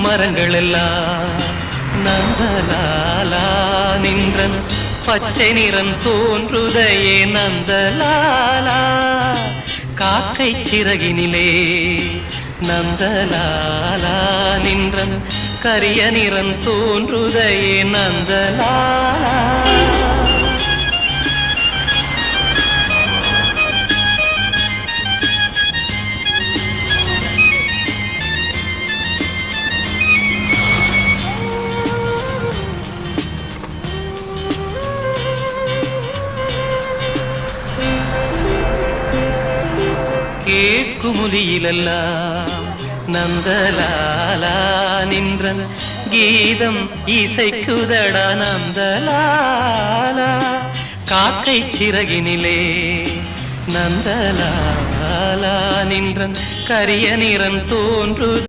மரங்கள் எல்லாம் நந்தலாலா நின்றன் பச்சை நிறம் தோன்றுதையே நந்தலாலா காக்கை சிறகினிலே நந்தலாலா நின்றன் கரிய நிறம் தோன்றுதையே நந்தலாலா கேட்குமுலியிலெல்லாம் நந்தலாலா நின்றன் கீதம் இசைக்குதடா நந்தலாலா காக்கை சிறகினிலே நந்தலாலா நின்றன் கரிய நிறம் தோன்று